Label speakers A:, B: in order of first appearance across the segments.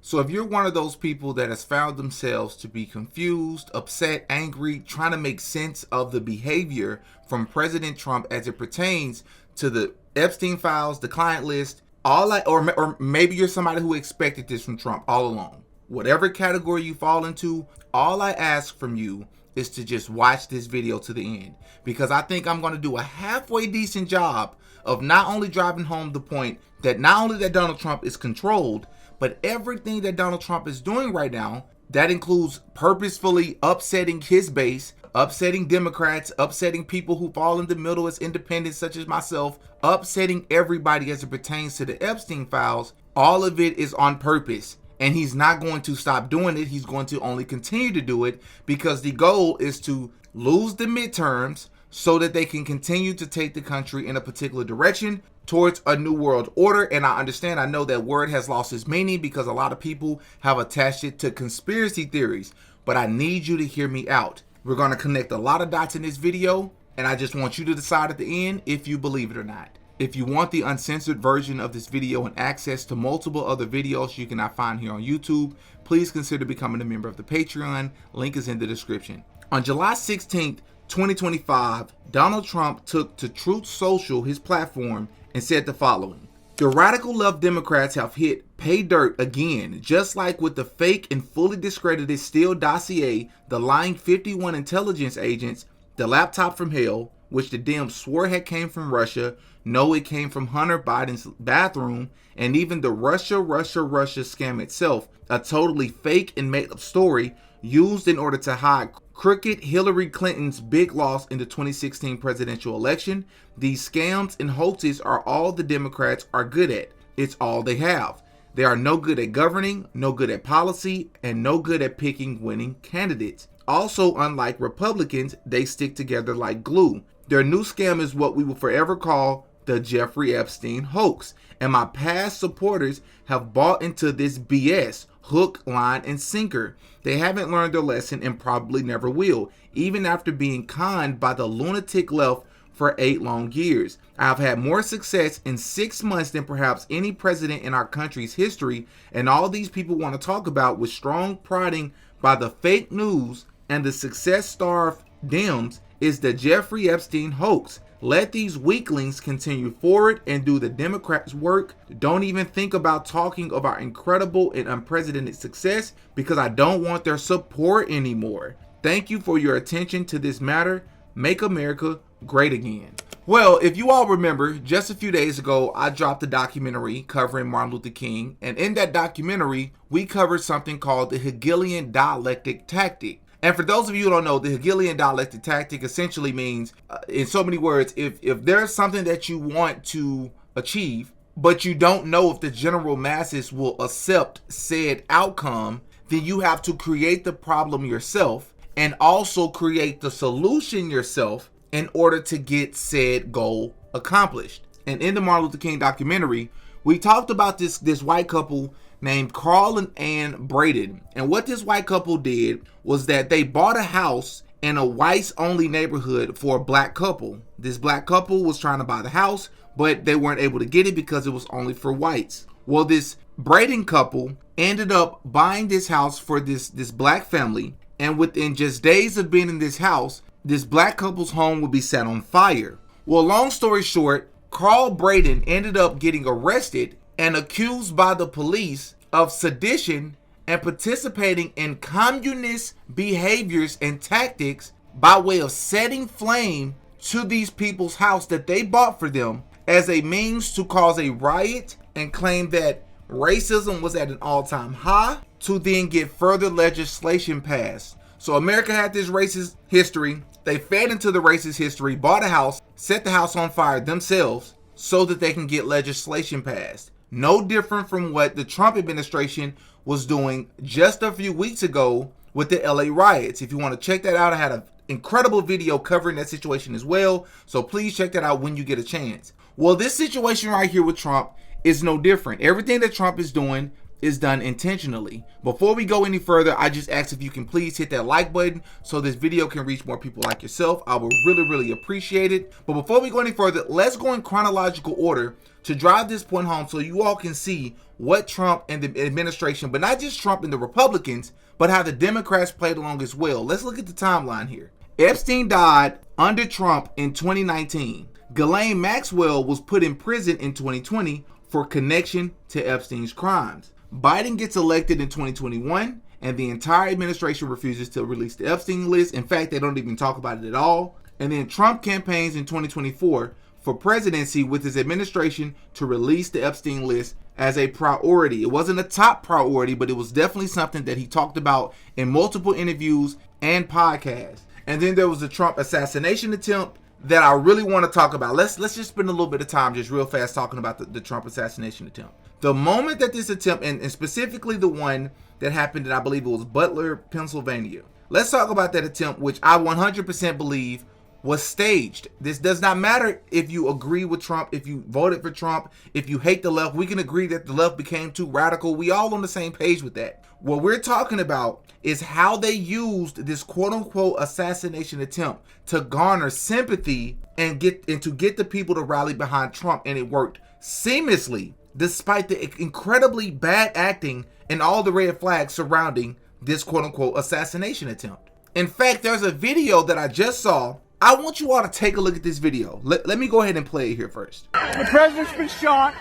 A: So if you're one of those people that has found themselves to be confused, upset, angry, trying to make sense of the behavior from President Trump as it pertains to the Epstein files, the client list, or maybe you're somebody who expected this from Trump all along. Whatever category you fall into, all I ask from you is to just watch this video to the end, because I think I'm going to do a halfway decent job of not only driving home the point that not only that Donald Trump is controlled, but everything that Donald Trump is doing right now, that includes purposefully upsetting his base, upsetting Democrats, upsetting people who fall in the middle as independents such as myself, upsetting everybody as it pertains to the Epstein files. All of it is on purpose. And he's not going to stop doing it. He's going to only continue to do it because the goal is to lose the midterms so that they can continue to take the country in a particular direction towards a new world order. And I understand, I know that word has lost its meaning because a lot of people have attached it to conspiracy theories, but I need you to hear me out. We're going to connect a lot of dots in this video, and I just want you to decide at the end if you believe it or not. If you want the uncensored version of this video and access to multiple other videos you cannot find here on YouTube, please consider becoming a member of the Patreon. Link is in the description. On July 16th, 2025, Donald Trump took to Truth Social, his platform, and said the following: "The radical left Democrats have hit pay dirt again, just like with the fake and fully discredited Steele dossier, the lying 51 intelligence agents, the laptop from hell, which the Dems swore had came from Russia. No, it came from Hunter Biden's bathroom, and even the Russia scam itself, a totally fake and made up story used in order to hide crooked Hillary Clinton's big loss in the 2016 presidential election. These scams and hoaxes are all the Democrats are good at. It's all they have. They are no good at governing, no good at policy, and no good at picking winning candidates. Also, unlike Republicans, they stick together like glue. Their new scam is what we will forever call the Jeffrey Epstein hoax, and my past supporters have bought into this BS, hook, line, and sinker. They haven't learned their lesson and probably never will, even after being conned by the lunatic left for 8 long years. I've had more success in 6 months than perhaps any president in our country's history, and all these people want to talk about with strong prodding by the fake news and the success-starved Dems is the Jeffrey Epstein hoax. Let these weaklings continue forward and do the Democrats' work. Don't even think about talking of our incredible and unprecedented success because I don't want their support anymore. Thank you for your attention to this matter. Make America great again." Well, if you all remember, just a few days ago, I dropped a documentary covering Martin Luther King. And in that documentary, we covered something called the Hegelian dialectic tactic. And for those of you who don't know, the Hegelian dialectic tactic essentially means, in so many words, if there's something that you want to achieve, but you don't know if the general masses will accept said outcome, then you have to create the problem yourself and also create the solution yourself in order to get said goal accomplished. And in the Martin Luther King documentary, we talked about this white couple named Carl and Ann Braden. And what this white couple did was that they bought a house in a whites-only neighborhood for a black couple. This black couple was trying to buy the house, but they weren't able to get it because it was only for whites. Well, this Braden couple ended up buying this house for this black family, and within just days of being in this house, this black couple's home would be set on fire. Well, long story short, Carl Braden ended up getting arrested and accused by the police of sedition and participating in communist behaviors and tactics by way of setting flame to these people's house that they bought for them as a means to cause a riot and claim that racism was at an all-time high to then get further legislation passed. So America had this racist history. They fed into the racist history, bought a house, set the house on fire themselves so that they can get legislation passed. No different from what the Trump administration was doing just a few weeks ago with the LA riots. If you want to check that out, I had an incredible video covering that situation as well. So please check that out when you get a chance. Well, this situation right here with Trump is no different. Everything that Trump is doing is done intentionally. Before we go any further, I just ask if you can please hit that like button so this video can reach more people like yourself. I would really appreciate it. But before we go any further, let's go in chronological order to drive this point home so you all can see what Trump and the administration, but not just Trump and the Republicans, but how the Democrats played along as well. Let's look at the timeline here. Epstein died under Trump in 2019. Ghislaine Maxwell was put in prison in 2020 for connection to Epstein's crimes. Biden gets elected in 2021, and the entire administration refuses to release the Epstein list. In fact, they don't even talk about it at all. And then Trump campaigns in 2024 for presidency with his administration to release the Epstein list as a priority. It wasn't a top priority, but it was definitely something that he talked about in multiple interviews and podcasts. And then there was the Trump assassination attempt that I really want to talk about. Let's just spend a little bit of time just real fast talking about the Trump assassination attempt. The moment that this attempt, and specifically the one that happened in, I believe it was Butler, Pennsylvania. Let's talk about that attempt, which I 100% believe was staged. This does not matter if you agree with Trump, if you voted for Trump, if you hate the left. We can agree that the left became too radical. We all on the same page with that. What we're talking about is how they used this quote-unquote assassination attempt to garner sympathy and to get the people to rally behind Trump, and it worked seamlessly despite the incredibly bad acting and all the red flags surrounding this quote-unquote assassination attempt. In fact, there's a video that I just saw. I want you all to take a look at this video. Let me go ahead and play it here first.
B: The president's been shot.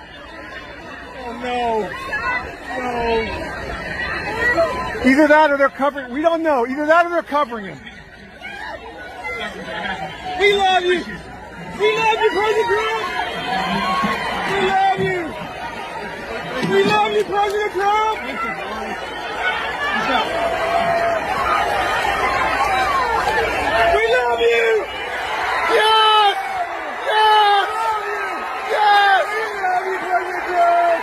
B: Oh no. No. Either that or they're covering. We don't know. Either that or they're covering him. We love you. We love you, President Trump. We love you. We love you, President Trump. We love you. Yes. Yes. Yes. We love you, President Trump.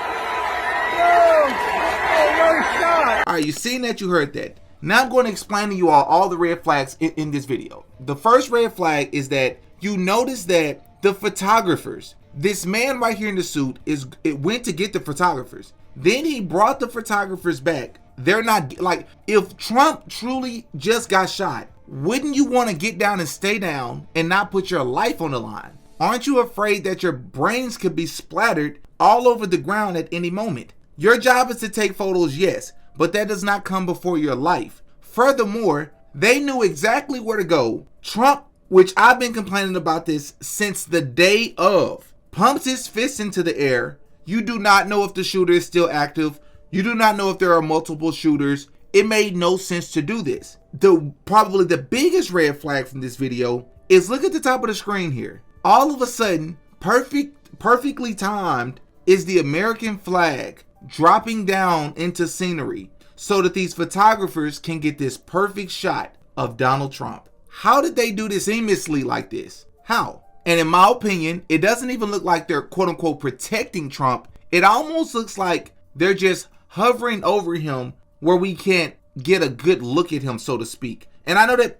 B: No shot.
A: All right, you seen that, you heard that. Now I'm going to explain to you all the red flags in this video. The first red flag is that you notice that the photographers, this man right here in the suit, it went to get the photographers. Then he brought the photographers back. They're not, like, if Trump truly just got shot, wouldn't you want to get down and stay down and not put your life on the line? Aren't you afraid that your brains could be splattered all over the ground at any moment? Your job is to take photos, yes, but that does not come before your life. Furthermore, they knew exactly where to go. Trump, which I've been complaining about this since the day of, pumps his fist into the air. You do not know if the shooter is still active. You do not know if there are multiple shooters. It made no sense to do this. Probably the biggest red flag from this video is, look at the top of the screen here. All of a sudden, perfectly timed is the American flag dropping down into scenery so that these photographers can get this perfect shot of Donald Trump. How did they do this seamlessly like this? How? And in my opinion, it doesn't even look like they're quote unquote protecting Trump. It almost looks like they're just hovering over him where we can't get a good look at him, so to speak. And I know that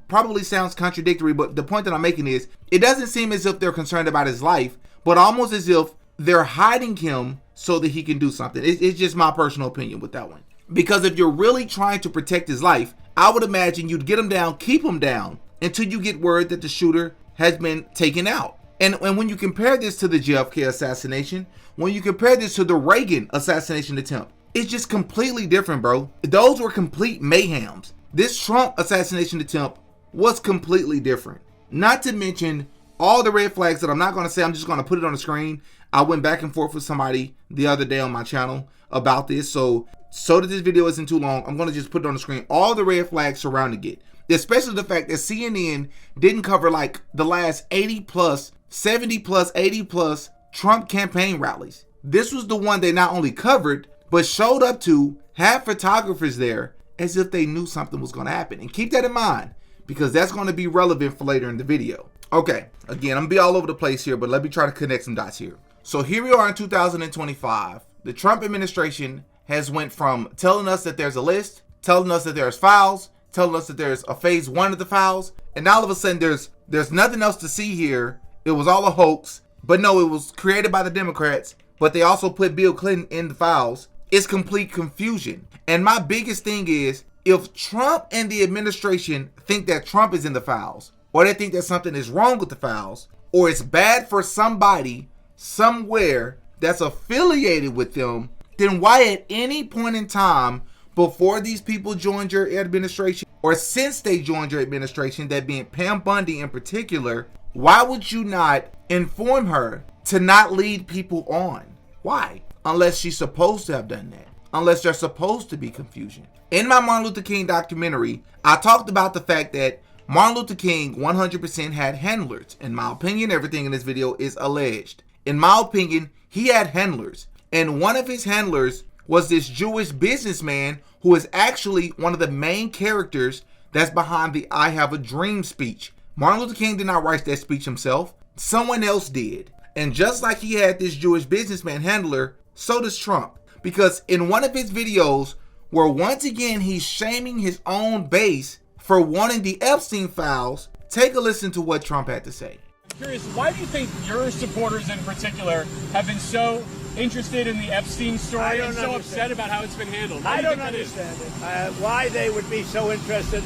A: probably sounds contradictory, but the point that I'm making is it doesn't seem as if they're concerned about his life, but almost as if they're hiding him so that he can do something. It's just my personal opinion with that one. Because if you're really trying to protect his life, I would imagine you'd get him down, keep him down until you get word that the shooter has been taken out. And when you compare this to the JFK assassination, when you compare this to the Reagan assassination attempt, it's just completely different, bro. Those were complete mayhems. This Trump assassination attempt was completely different. Not to mention all the red flags that I'm not going to say. I'm just going to put it on the screen. I went back and forth with somebody the other day on my channel about this. So that this video isn't too long, I'm going to just put it on the screen. All the red flags surrounding it. Especially the fact that CNN didn't cover like the last 80 plus, 70 plus, 80 plus Trump campaign rallies. This was the one they not only covered, but showed up to, have photographers there as if they knew something was going to happen. And keep that in mind, because that's going to be relevant for later in the video. Okay, again, I'm going to be all over the place here, but let me try to connect some dots here. So here we are in 2025. The Trump administration has went from telling us that there's a list, telling us that there's files, telling us that there's a phase one of the files, and now all of a sudden there's nothing else to see here. It was all a hoax, but no, it was created by the Democrats, but they also put Bill Clinton in the files. is complete confusion. And my biggest thing is, if Trump and the administration think that Trump is in the files, or they think that something is wrong with the files, or it's bad for somebody somewhere that's affiliated with them, then why at any point in time before these people joined your administration, or since they joined your administration, that being Pam Bundy in particular, why would you not inform her to not lead people on? Why? Unless she's supposed to have done that. Unless there's supposed to be confusion. In my Martin Luther King documentary, I talked about the fact that Martin Luther King 100% had handlers. In my opinion, everything in this video is alleged. In my opinion, he had handlers. And one of his handlers was this Jewish businessman who is actually one of the main characters that's behind the I Have a Dream speech. Martin Luther King did not write that speech himself. Someone else did. And just like he had this Jewish businessman handler, so does Trump. Because in one of his videos, where once again he's shaming his own base for wanting the Epstein files, take a listen to what Trump had to say.
B: I'm curious, why do you think your supporters in particular have been so interested in the Epstein story and so upset about how it's been handled?
C: I don't understand it. Why they would be so interested.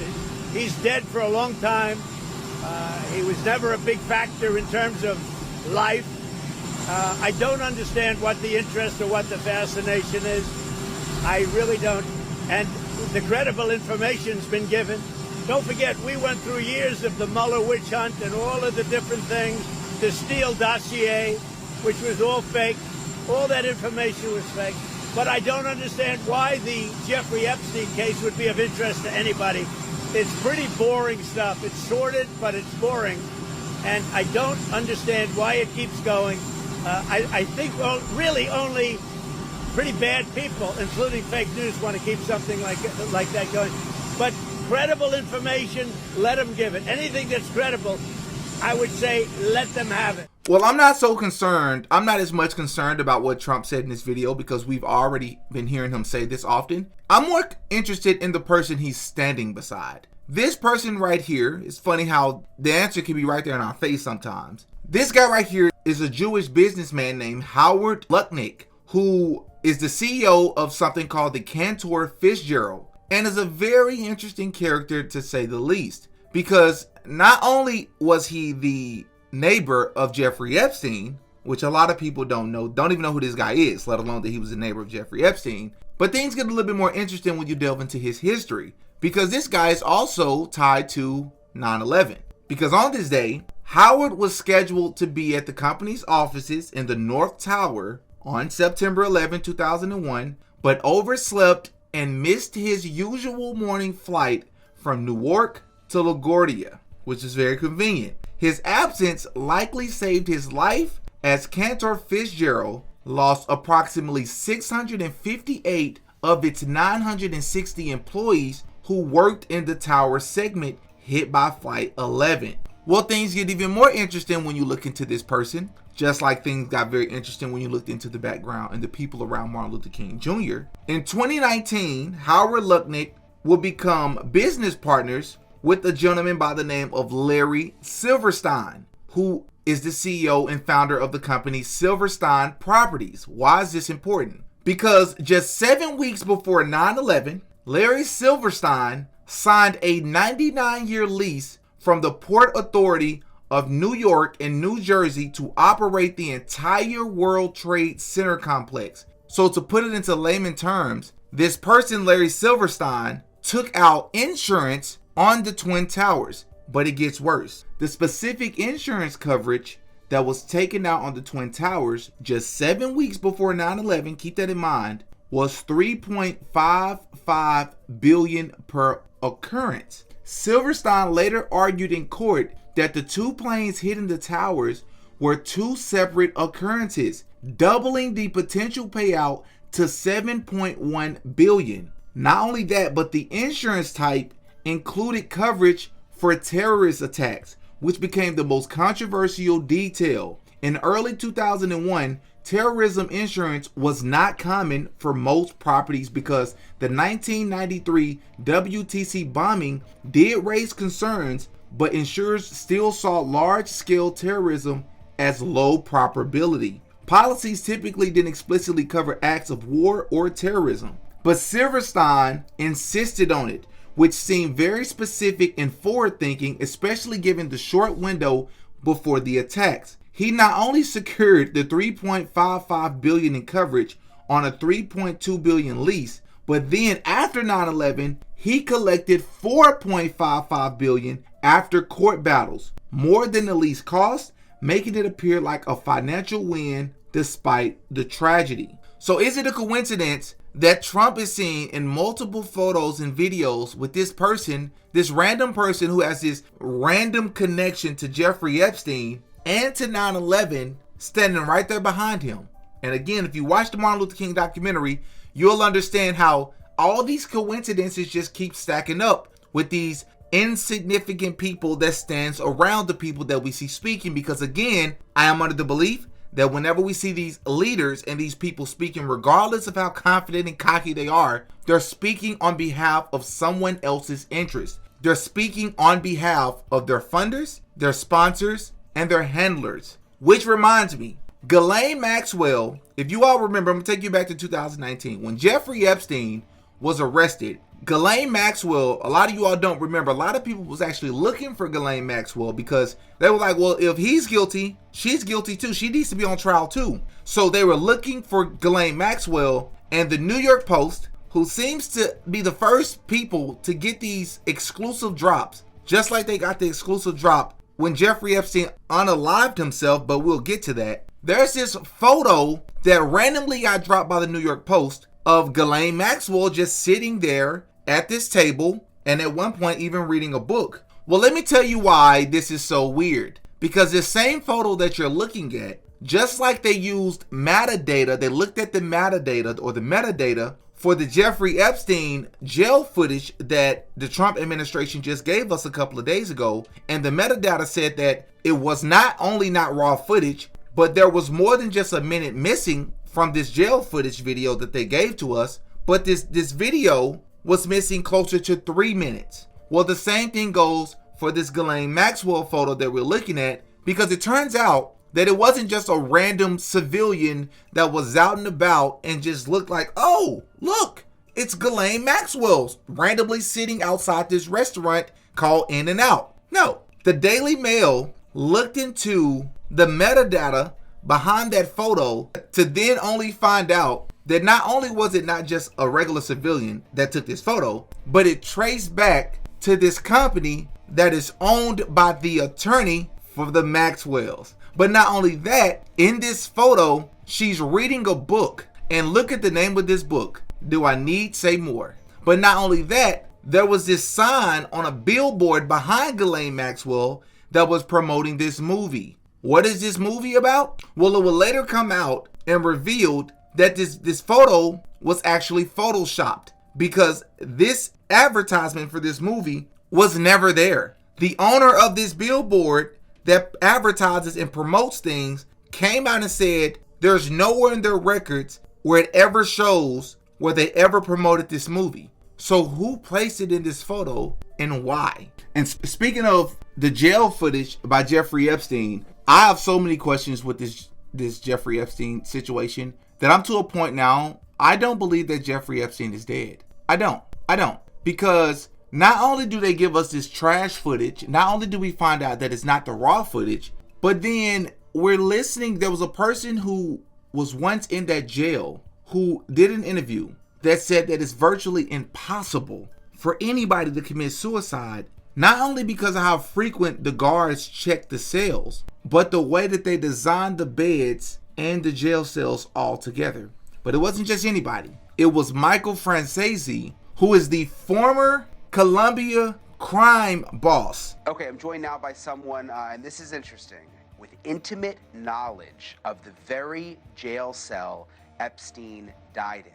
C: He's dead for a long time. He was never a big factor in terms of life. I don't understand what the interest or what the fascination is. I really don't. And the credible information's been given. Don't forget, we went through years of the Mueller witch hunt and all of the different things, the Steele dossier, which was all fake. All that information was fake. But I don't understand why the Jeffrey Epstein case would be of interest to anybody. It's pretty boring stuff. It's sordid, but it's boring. And I don't understand why it keeps going. I think really only pretty bad people, including fake news, want to keep something like that going. But credible information, let them give it. Anything that's credible, I would say let them have it.
A: Well, I'm not so concerned. I'm not as much concerned about what Trump said in this video because we've already been hearing him say this often. I'm more interested in the person he's standing beside. This person right here, it's funny how the answer can be right there in our face sometimes. This guy right here is a Jewish businessman named Howard Lutnick, who is the CEO of something called the Cantor Fitzgerald, and is a very interesting character to say the least, because not only was he the neighbor of Jeffrey Epstein, which a lot of people don't even know who this guy is, let alone that he was a neighbor of Jeffrey Epstein, but things get a little bit more interesting when you delve into his history, because this guy is also tied to 9/11. Because on this day, Howard was scheduled to be at the company's offices in the North Tower on September 11, 2001, but overslept and missed his usual morning flight from Newark to LaGuardia, which is very convenient. His absence likely saved his life, as Cantor Fitzgerald lost approximately 658 of its 960 employees who worked in the tower segment hit by Flight 11. Well, things get even more interesting when you look into this person, just like things got very interesting when you looked into the background and the people around Martin Luther King Jr. In 2019, Howard Lutnick will become business partners with a gentleman by the name of Larry Silverstein, who is the CEO and founder of the company Silverstein Properties. Why is this important? Because just 7 weeks before 9/11, Larry Silverstein signed a 99-year lease from the Port Authority of New York and New Jersey to operate the entire World Trade Center complex. So to put it into layman terms, this person, Larry Silverstein, took out insurance on the Twin Towers. But it gets worse. The specific insurance coverage that was taken out on the Twin Towers just 7 weeks before 9/11, keep that in mind, was $3.55 billion per occurrence. Silverstein later argued in court that the two planes hitting the towers were two separate occurrences, doubling the potential payout to $7.1 billion. Not only that, but the insurance type included coverage for terrorist attacks, which became the most controversial detail. In early 2001, terrorism insurance was not common for most properties because the 1993 WTC bombing did raise concerns, but insurers still saw large-scale terrorism as low probability. Policies typically didn't explicitly cover acts of war or terrorism, but Silverstein insisted on it, which seemed very specific and forward-thinking, especially given the short window before the attacks. He not only secured the $3.55 billion in coverage on a $3.2 billion lease, but then after 9/11, he collected $4.55 billion after court battles, more than the lease cost, making it appear like a financial win despite the tragedy. So is it a coincidence that Trump is seen in multiple photos and videos with this person, this random person who has this random connection to Jeffrey Epstein and to 9/11, standing right there behind him? And again, if you watch the Martin Luther King documentary, you'll understand how all these coincidences just keep stacking up with these insignificant people that stands around the people that we see speaking. Because again, I am under the belief that whenever we see these leaders and these people speaking, regardless of how confident and cocky they are, they're speaking on behalf of someone else's interest. They're speaking on behalf of their funders, their sponsors, and their handlers. Which reminds me, Ghislaine Maxwell, if you all remember, I'm going to take you back to 2019. When Jeffrey Epstein was arrested, Ghislaine Maxwell, a lot of you all don't remember, a lot of people was actually looking for Ghislaine Maxwell because they were like, well, if he's guilty, she's guilty too. She needs to be on trial too. So they were looking for Ghislaine Maxwell, and the New York Post, who seems to be the first people to get these exclusive drops, just like they got the exclusive drop when Jeffrey Epstein unalived himself, but we'll get to that. There's this photo that randomly got dropped by the New York Post of Ghislaine Maxwell just sitting there at this table and at one point even reading a book. Well, let me tell you why this is so weird. Because this same photo that you're looking at, just like they used metadata, they looked at the metadata for the Jeffrey Epstein jail footage that the Trump administration just gave us a couple of days ago. And the metadata said that it was not only not raw footage, but there was more than just a minute missing from this jail footage video that they gave to us. But this video was missing closer to 3 minutes. Well, the same thing goes for this Ghislaine Maxwell photo that we're looking at, because it turns out that it wasn't just a random civilian that was out and about and just looked like, oh, look, it's Ghislaine Maxwell randomly sitting outside this restaurant called In-N-Out. No, the Daily Mail looked into the metadata behind that photo to then only find out that not only was it not just a regular civilian that took this photo, but it traced back to this company that is owned by the attorney for the Maxwells. But not only that, in this photo, she's reading a book. And look at the name of this book. Do I need say more? But not only that, there was this sign on a billboard behind Ghislaine Maxwell that was promoting this movie. What is this movie about? Well, it will later come out and revealed that this photo was actually photoshopped, because this advertisement for this movie was never there. The owner of this billboard that advertises and promotes things came out and said there's nowhere in their records where it ever shows where they ever promoted this movie. So who placed it in this photo and why? And speaking of the jail footage by Jeffrey Epstein, I have so many questions with this Jeffrey Epstein situation that I'm to a point now, I don't believe that Jeffrey Epstein is dead. I don't. Because not only do they give us this trash footage, not only do we find out that it's not the raw footage, but then we're listening. There was a person who was once in that jail who did an interview that said that it's virtually impossible for anybody to commit suicide, not only because of how frequent the guards check the cells, but the way that they designed the beds and the jail cells all together. But it wasn't just anybody. It was Michael Francese, who is the former Columbia crime boss.
D: Okay, I'm joined now by someone, and this is interesting, with intimate knowledge of the very jail cell Epstein died in.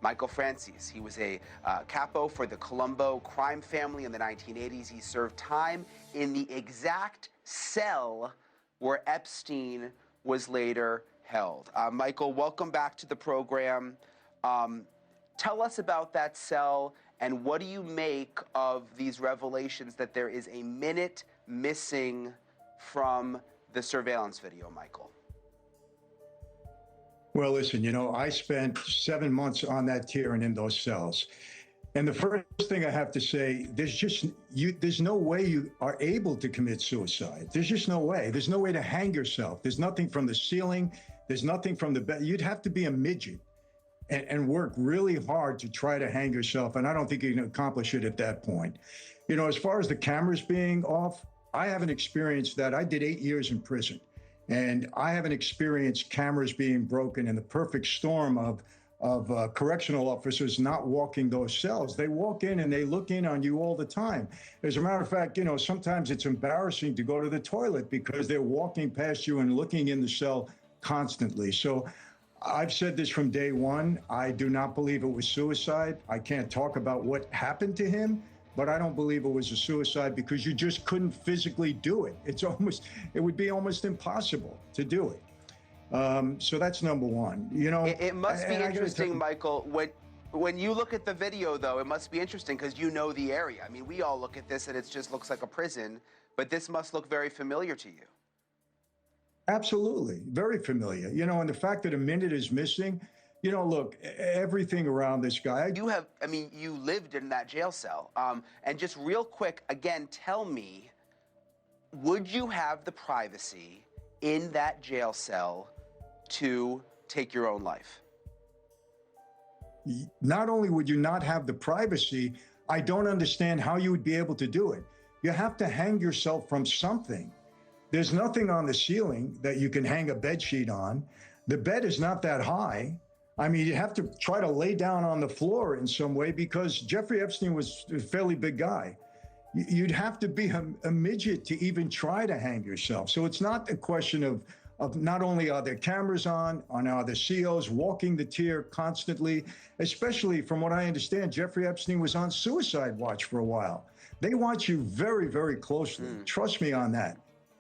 D: Michael Francis, he was a capo for the Colombo crime family in the 1980s. He served time in the exact cell where Epstein was later held. Michael, welcome back to the program. Tell us about that cell, and what do you make of these revelations that there is a minute missing from the surveillance video, Michael?
E: Well, listen, I spent 7 months on that tier and in those cells. And the first thing I have to say, there's no way you are able to commit suicide. There's just no way. There's no way to hang yourself. There's nothing from the ceiling. There's nothing from the bed. You'd have to be a midget and work really hard to try to hang yourself. And I don't think you can accomplish it at that point. As far as the cameras being off, I haven't experienced that. I did 8 years in prison, and I haven't experienced cameras being broken in the perfect storm of correctional officers not walking those cells. They walk in and they look in on you all the time. As a matter of fact, sometimes it's embarrassing to go to the toilet because they're walking past you and looking in the cell constantly. So I've said this from day one. I do not believe it was suicide. I can't talk about what happened to him, but I don't believe it was a suicide because you just couldn't physically do it. It would be almost impossible to do it. So that's number one.
D: It must be interesting, Michael, when you look at the video, though, it must be interesting because you know the area. I mean, we all look at this and it just looks like a prison, but this must look very familiar to you.
E: Absolutely. Very familiar. And the fact that a minute is missing, look, everything around this guy.
D: You lived in that jail cell. And just real quick, again, tell me, would you have the privacy in that jail cell to take your own life?
E: Not only would you not have the privacy, I don't understand how you would be able to do it. You have to hang yourself from something. There's nothing on the ceiling that you can hang a bed sheet on. The bed is not that high. I mean, you have to try to lay down on the floor in some way because Jeffrey Epstein was a fairly big guy. You'd have to be a midget to even try to hang yourself. So it's not a question of not only are there cameras on are the COs walking the tier constantly, especially from what I understand, Jeffrey Epstein was on suicide watch for a while. They watch you very, very closely. Trust me on that.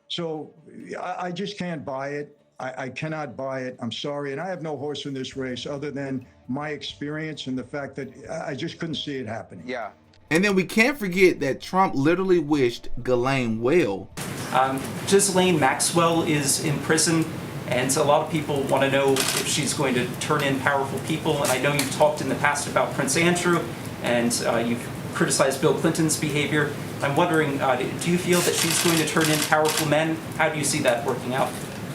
E: So I just can't buy it. I cannot buy it. I'm sorry. And I have no horse in this race other than my experience and the fact that I just couldn't see it happening.
D: Yeah.
A: And then we can't forget that Trump literally wished Ghislaine well.
F: Ghislaine Maxwell is in prison, and a lot of people want to know if she's going to turn in powerful people. And I know you've talked in the past about Prince Andrew, and you've criticized Bill Clinton's behavior. I'm wondering, do you feel that she's going to turn in powerful men? How do you see that working out?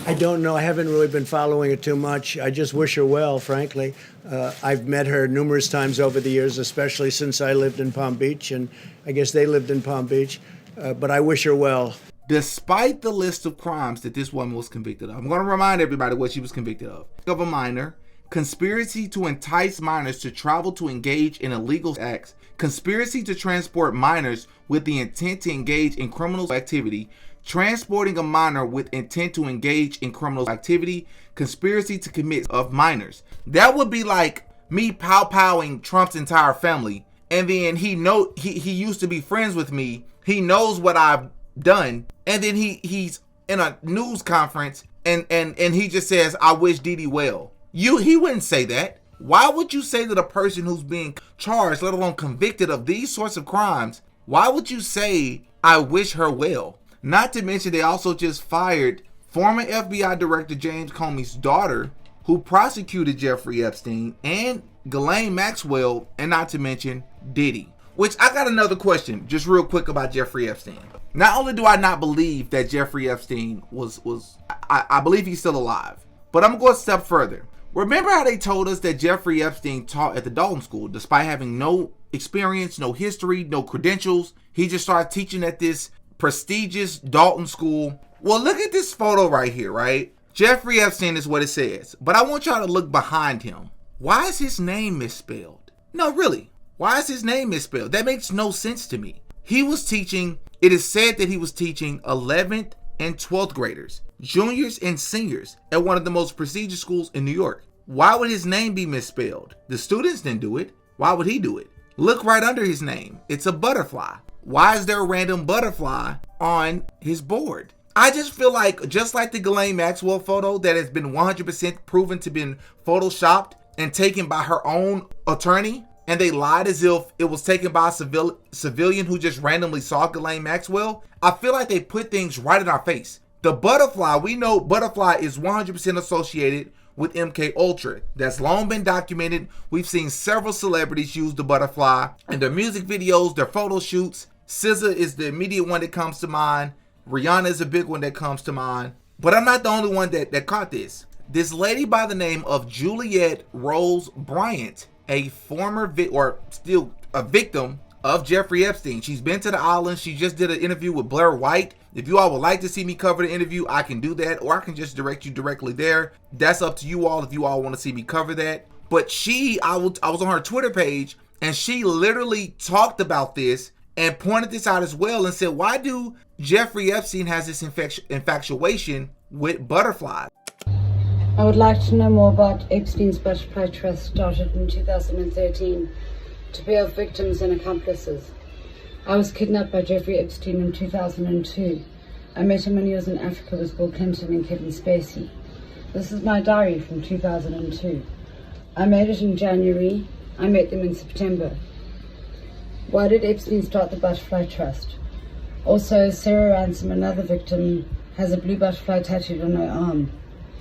C: I don't know. I haven't really been following it too much. I just wish her well, frankly. I've met her numerous times over the years, especially since I lived in Palm Beach, and I guess they lived in Palm Beach. But I wish her well.
A: Despite the list of crimes that this woman was convicted of, I'm going to remind everybody what she was convicted of a minor, conspiracy to entice minors to travel to engage in illegal acts, conspiracy to transport minors with the intent to engage in criminal activity, transporting a minor with intent to engage in criminal activity, conspiracy to commit of minors. That would be like me pow-powing Trump's entire family, and then he used to be friends with me. He knows what I've done, and then he's in a news conference and he just says, I wish Didi well. He wouldn't say that. Why would you say that a person who's being charged, let alone convicted of these sorts of crimes, why would you say, I wish her well? Not to mention they also just fired former FBI Director James Comey's daughter, who prosecuted Jeffrey Epstein, and Ghislaine Maxwell, and not to mention Diddy. Which I got another question, just real quick about Jeffrey Epstein. Not only do I not believe that Jeffrey Epstein I believe he's still alive, but I'm going to step further. Remember how they told us that Jeffrey Epstein taught at the Dalton School despite having no experience, no history, no credentials? He just started teaching at this prestigious Dalton School. Well, look at this photo right here, right? Jeffrey Epstein is what it says, but I want y'all to look behind him. Why is his name misspelled? No, really. Why is his name misspelled? That makes no sense to me. He was teaching, it is said that he was teaching 11th and 12th graders, juniors and seniors at one of the most prestigious schools in New York. Why would his name be misspelled? The students didn't do it. Why would he do it? Look right under his name. It's a butterfly. Why is there a random butterfly on his board? I just feel like, just like the Ghislaine Maxwell photo that has been 100% proven to be photoshopped and taken by her own attorney, and they lied as if it was taken by a civilian who just randomly saw Ghislaine Maxwell, I feel like they put things right in our face. The butterfly, we know butterfly is 100% associated with MK Ultra. That's long been documented. We've seen several celebrities use the butterfly in their music videos, their photo shoots. SZA is the immediate one that comes to mind. Rihanna is a big one that comes to mind. But I'm not the only one that caught this. This lady by the name of Juliette Rose Bryant, a former still a victim of Jeffrey Epstein. She's been to the island. She just did an interview with Blair White. If you all would like to see me cover the interview, I can do that, or I can just direct you directly there. That's up to you all if you all want to see me cover that. But I was on her Twitter page, and she literally talked about this and pointed this out as well and said, why do Jeffrey Epstein has this infatuation with butterflies?
G: I would like to know more about Epstein's Butterfly Trust, started in 2013 to pay off victims and accomplices. I was kidnapped by Jeffrey Epstein in 2002. I met him when he was in Africa with Bill Clinton and Kevin Spacey. This is my diary from 2002. I made it in January. I met them in September. Why did Epstein start the Butterfly Trust? Also, Sarah Ransom, another victim, has a blue butterfly tattooed on her arm.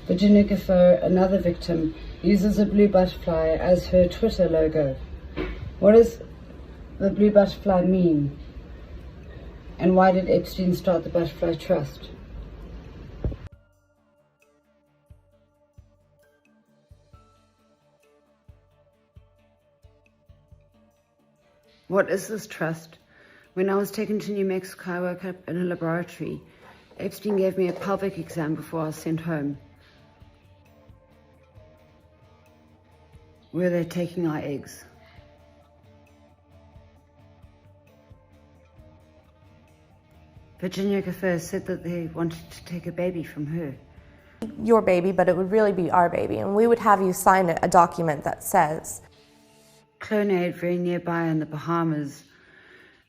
G: Virginia Gifford, another victim, uses a blue butterfly as her Twitter logo. What does the blue butterfly mean? And why did Epstein start the Butterfly Trust? What is this trust? When I was taken to New Mexico, I woke up in a laboratory. Epstein gave me a pelvic exam before I was sent home. Were they taking our eggs? Virginia Gifford said that they wanted to take a baby from her.
H: Your baby, but it would really be our baby, and we would have you sign a document that says.
G: Clonade, very nearby in the Bahamas,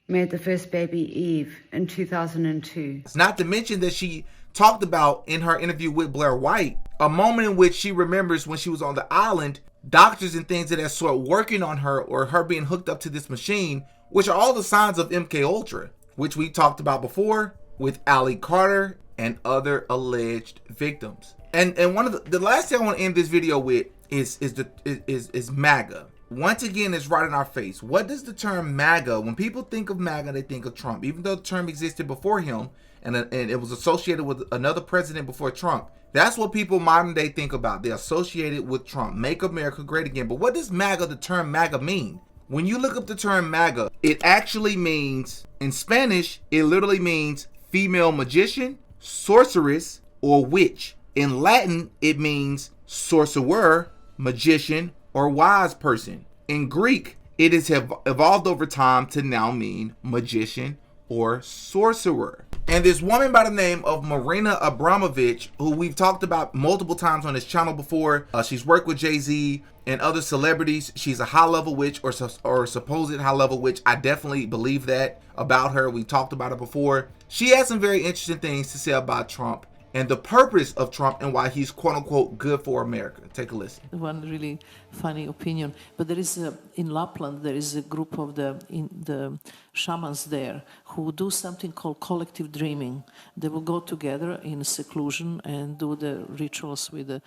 G: made the first baby Eve in 2002.
A: It's not to mention that she talked about in her interview with Blair White, a moment in which she remembers when she was on the island, doctors and things of that sort working on her, or her being hooked up to this machine, which are all the signs of MK Ultra, which we talked about before with Allie Carter and other alleged victims. And one of the last thing I want to end this video with is MAGA. Once again, it's right in our face. What does the term MAGA, when people think of MAGA, they think of Trump, even though the term existed before him and it was associated with another president before Trump. That's what people modern day think about. They associate it with Trump. Make America great again. But what does MAGA, the term MAGA, mean? When you look up the term MAGA, it actually means, in Spanish, it literally means female magician, sorceress, or witch. In Latin, it means sorcerer, magician, or wise person. In Greek, it has evolved over time to now mean magician or sorcerer. And this woman by the name of Marina Abramovich, who we've talked about multiple times on this channel before, she's worked with Jay-Z and other celebrities. She's a high-level witch, or supposed high-level witch. I definitely believe that about her. We've talked about it before. She has some very interesting things to say about Trump and the purpose of Trump and why he's quote-unquote good for America. Take a listen.
I: One really funny opinion, but there is in Lapland, there is a group of the shamans there who do something called collective dreaming. They will go together in seclusion and do the rituals with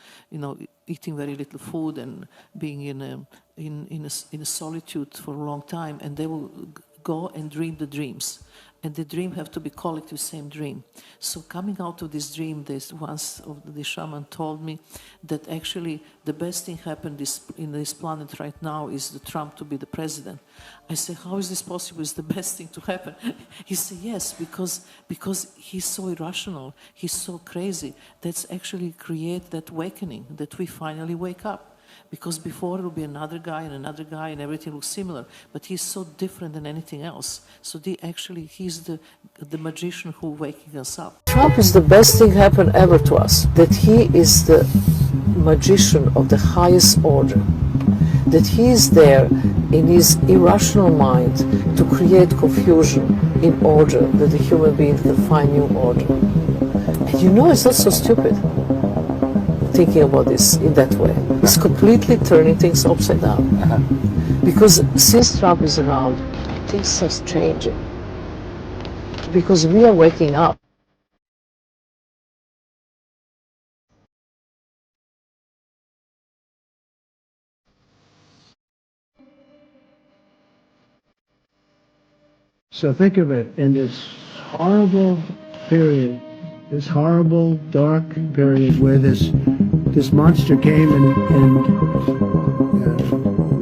I: eating very little food and being in a solitude for a long time, and they will go and dream the dreams. And the dream have to be collective, same dream. So coming out of this dream, once of the shaman told me that actually the best thing happened in this planet right now is the Trump to be the president. I said, how is this possible? Is the best thing to happen? He said, yes, because he's so irrational, he's so crazy. That's actually create that awakening, that we finally wake up. Because before it will be another guy and everything looks similar, but he's so different than anything else. So he's the magician who waking us up.
J: Trump is the best thing happened ever to us, that he is the magician of the highest order, that he is there in his irrational mind to create confusion in order that the human being can find new order. And it's not so stupid. Thinking about this in that way. It's completely turning things upside down. Because since Trump is around, things are changing. Because we are waking up.
K: So think of it, in this horrible period, this horrible, dark period where this monster came and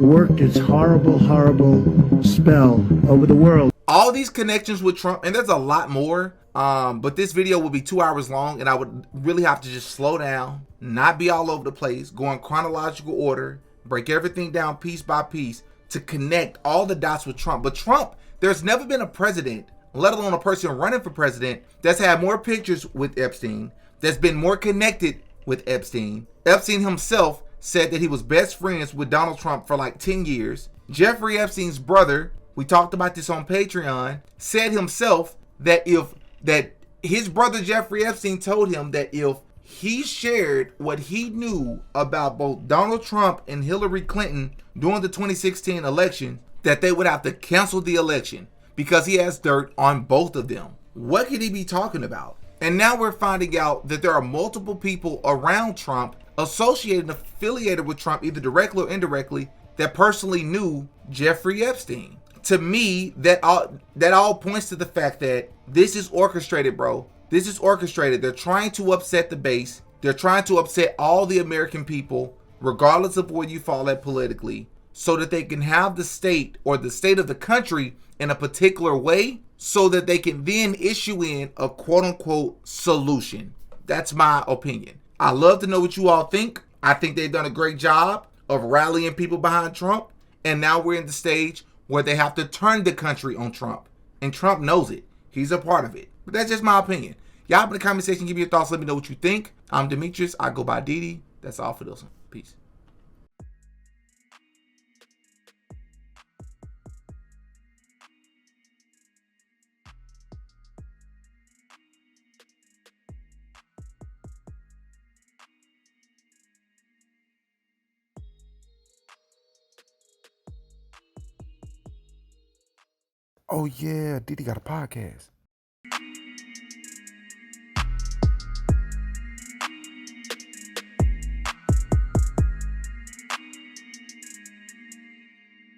K: worked its horrible, horrible spell over the world.
A: All these connections with Trump, and there's a lot more, but this video will be 2 hours long, and I would really have to just slow down, not be all over the place, go in chronological order, break everything down piece by piece to connect all the dots with Trump. But Trump, there's never been a president, let alone a person running for president, that's had more pictures with Epstein, that's been more connected with Epstein. Epstein himself said that he was best friends with Donald Trump for like 10 years. Jeffrey Epstein's brother, we talked about this on Patreon, said himself that his brother Jeffrey Epstein told him that if he shared what he knew about both Donald Trump and Hillary Clinton during the 2016 election, that they would have to cancel the election because he has dirt on both of them. What could he be talking about? And now we're finding out that there are multiple people around Trump associated and affiliated with Trump, either directly or indirectly, that personally knew Jeffrey Epstein. To me, that all points to the fact that this is orchestrated, bro. This is orchestrated. They're trying to upset the base. They're trying to upset all the American people, regardless of where you fall at politically, so that they can have the state or the state of the country in a particular way, so that they can then issue in a quote-unquote solution. That's my opinion. I love to know what you all think. I think they've done a great job of rallying people behind Trump, and now we're in the stage where they have to turn the country on Trump. And Trump knows it. He's a part of it. But that's just my opinion. Y'all in the comment section, give me your thoughts. Let me know what you think. I'm Demetrius. I go by Didi. That's all for this one. Peace. Oh yeah, Didi got a podcast.